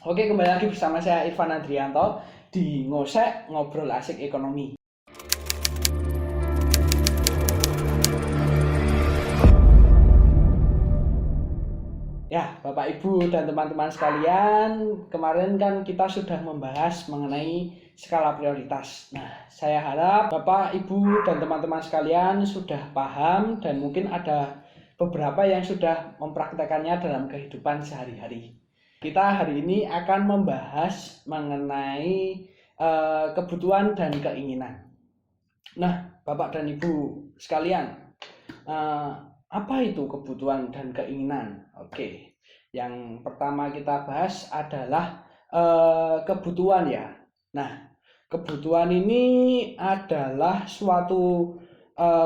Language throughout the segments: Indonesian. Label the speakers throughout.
Speaker 1: Oke, kembali lagi bersama saya Irfan Andrianto di Ngosek Ngobrol Asik Ekonomi. Ya, Bapak Ibu dan teman-teman sekalian, kemarin kan kita sudah membahas mengenai skala prioritas. Nah, saya harap Bapak, Ibu dan teman-teman sekalian sudah paham dan mungkin ada beberapa yang sudah mempraktekannya dalam kehidupan sehari-hari. Kita hari ini akan membahas mengenai kebutuhan dan keinginan. Nah, Bapak dan Ibu sekalian, eh, apa itu kebutuhan dan keinginan? Oke, yang pertama kita bahas adalah kebutuhan ya. Nah, kebutuhan ini adalah suatu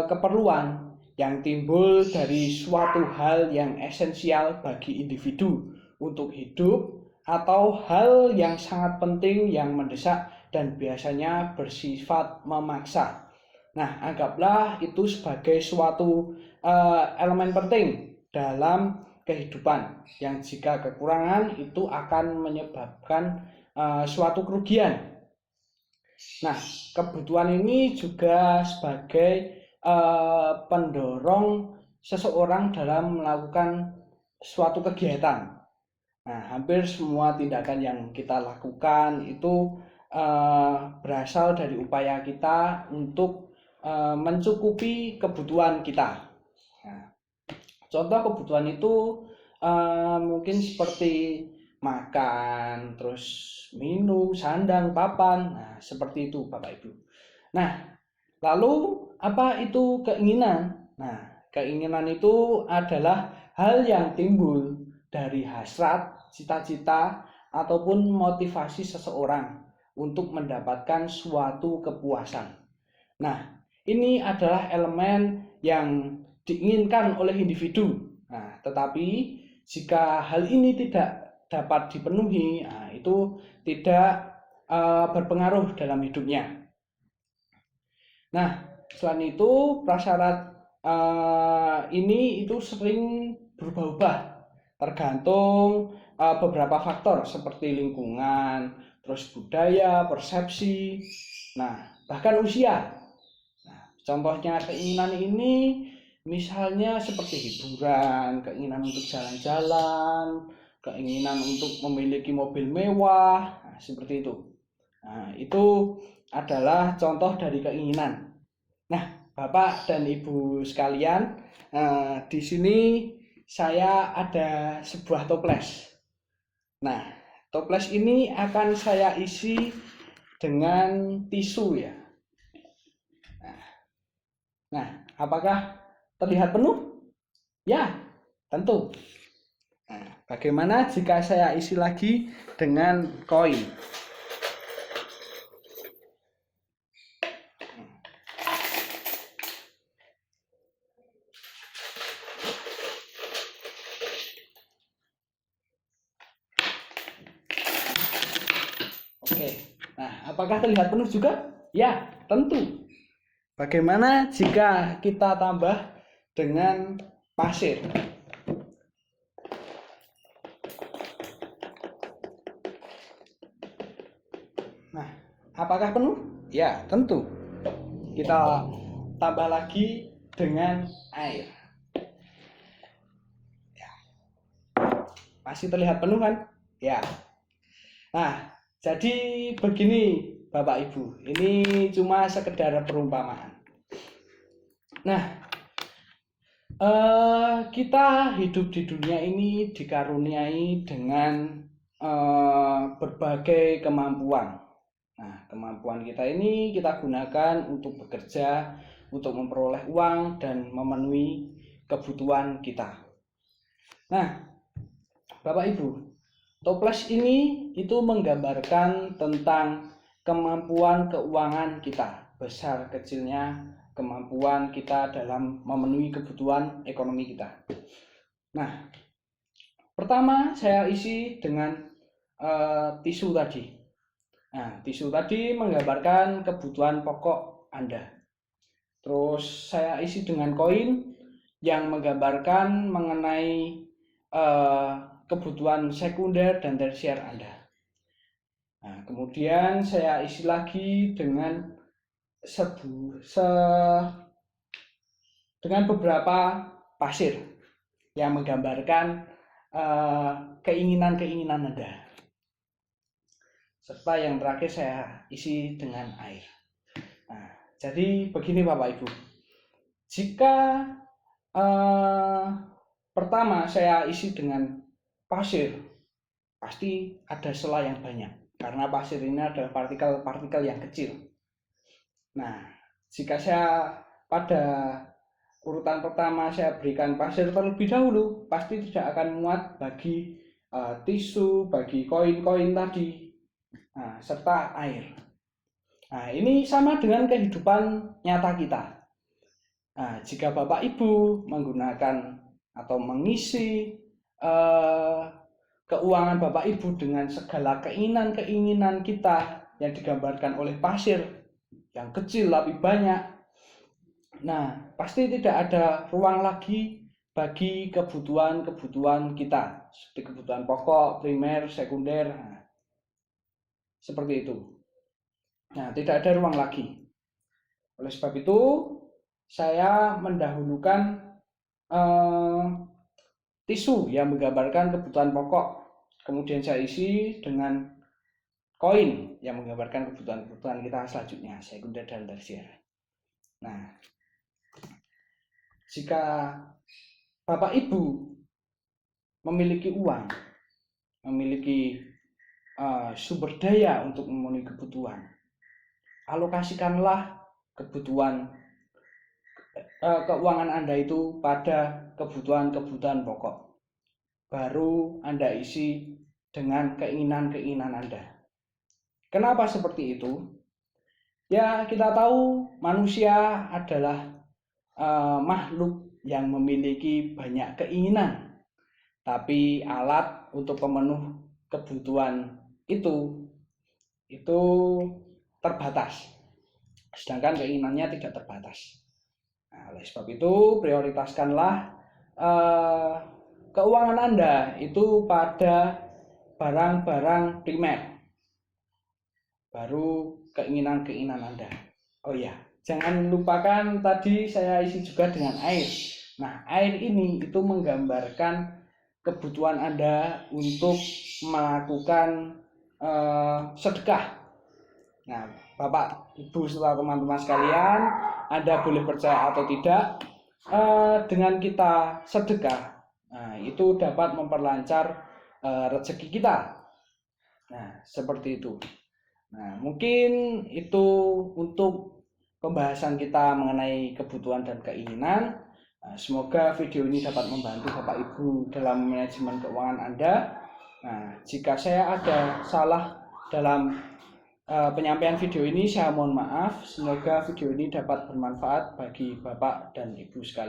Speaker 1: keperluan yang timbul dari suatu hal yang esensial bagi individu untuk hidup atau hal yang sangat penting yang mendesak dan biasanya bersifat memaksa. Nah, anggaplah itu sebagai suatu elemen penting dalam kehidupan yang jika kekurangan itu akan menyebabkan suatu kerugian. Nah, kebutuhan ini juga sebagai pendorong seseorang dalam melakukan suatu kegiatan. Nah, hampir semua tindakan yang kita lakukan itu berasal dari upaya kita untuk mencukupi kebutuhan kita. Nah, contoh kebutuhan itu mungkin seperti makan, terus minum, sandang, papan. Nah, seperti itu Bapak Ibu. Nah, lalu apa itu keinginan? Nah, keinginan itu adalah hal yang timbul dari hasrat, cita-cita, ataupun motivasi seseorang untuk mendapatkan suatu kepuasan. Nah, ini adalah elemen yang diinginkan oleh individu. Nah, tetapi jika hal ini tidak dapat dipenuhi, nah, itu tidak berpengaruh dalam hidupnya. Nah, selain itu prasyarat ini itu sering berubah-ubah tergantung beberapa faktor seperti lingkungan, terus budaya, persepsi, nah bahkan usia. Nah, contohnya keinginan ini misalnya seperti hiburan, keinginan untuk jalan-jalan, keinginan untuk memiliki mobil mewah, nah, seperti itu. Nah, itu adalah contoh dari keinginan. Nah, Bapak dan Ibu sekalian, di sini saya ada sebuah toples. Nah, toples ini akan saya isi dengan tisu ya. Nah, apakah terlihat penuh? Ya, tentu. Nah, bagaimana jika saya isi lagi dengan koin? Oke, nah apakah terlihat penuh juga? Ya, tentu. Bagaimana jika kita tambah dengan pasir? Nah, apakah penuh? Ya, tentu. Kita tambah lagi dengan air. Ya. Masih terlihat penuh kan? Ya. Nah, jadi begini Bapak Ibu, ini cuma sekedar perumpamaan. Nah, kita hidup di dunia ini dikaruniai dengan berbagai kemampuan. Nah, kemampuan kita ini kita gunakan untuk bekerja, untuk memperoleh uang dan memenuhi kebutuhan kita. Nah, Bapak Ibu, toples ini itu menggambarkan tentang kemampuan keuangan kita, besar kecilnya kemampuan kita dalam memenuhi kebutuhan ekonomi kita. Nah, pertama saya isi dengan tisu tadi. Nah, tisu tadi menggambarkan kebutuhan pokok Anda. Terus saya isi dengan koin yang menggambarkan mengenai kebutuhan sekunder dan tersier Anda. Nah, kemudian saya isi lagi dengan dengan beberapa pasir yang menggambarkan keinginan-keinginan Anda. Serta yang terakhir saya isi dengan air. Nah, jadi begini Bapak Ibu. Jika pertama saya isi dengan pasir, pasti ada sela yang banyak. Karena pasir ini adalah partikel-partikel yang kecil. Nah, jika saya pada urutan pertama saya berikan pasir terlebih dahulu, pasti tidak akan muat bagi tisu, bagi koin-koin tadi, serta air. Nah, ini sama dengan kehidupan nyata kita. Nah, jika Bapak Ibu menggunakan atau mengisi keuangan Bapak Ibu dengan segala keinginan-keinginan kita yang digambarkan oleh pasir yang kecil tapi banyak, nah pasti tidak ada ruang lagi bagi kebutuhan-kebutuhan kita seperti kebutuhan pokok, primer, sekunder, seperti itu. Nah, tidak ada ruang lagi. Oleh sebab itu saya mendahulukan tisu yang menggambarkan kebutuhan pokok, kemudian saya isi dengan koin yang menggambarkan kebutuhan-kebutuhan kita selanjutnya, sekunder dan tersier. Nah, jika Bapak Ibu memiliki uang, memiliki sumber daya untuk memenuhi kebutuhan, alokasikanlah kebutuhan keuangan Anda itu pada kebutuhan-kebutuhan pokok. Baru Anda isi dengan keinginan-keinginan Anda. Kenapa seperti itu? Ya, kita tahu manusia adalah makhluk yang memiliki banyak keinginan. Tapi alat untuk pemenuh kebutuhan itu terbatas. Sedangkan keinginannya tidak terbatas. Nah, oleh sebab itu prioritaskanlah keuangan Anda itu pada barang-barang primer, baru keinginan-keinginan Anda. Oh ya, jangan lupakan tadi saya isi juga dengan air. Nah, air ini itu menggambarkan kebutuhan Anda untuk melakukan sedekah. Nah, Bapak, Ibu, serta teman-teman sekalian, Anda boleh percaya atau tidak, dengan kita sedekah, nah, itu dapat memperlancar rezeki kita. Nah, seperti itu. Nah, mungkin itu untuk pembahasan kita mengenai kebutuhan dan keinginan. Nah, semoga video ini dapat membantu Bapak Ibu dalam manajemen keuangan Anda. Nah, jika saya ada salah dalam penyampaian video ini, saya mohon maaf. Semoga video ini dapat bermanfaat bagi Bapak dan Ibu sekalian.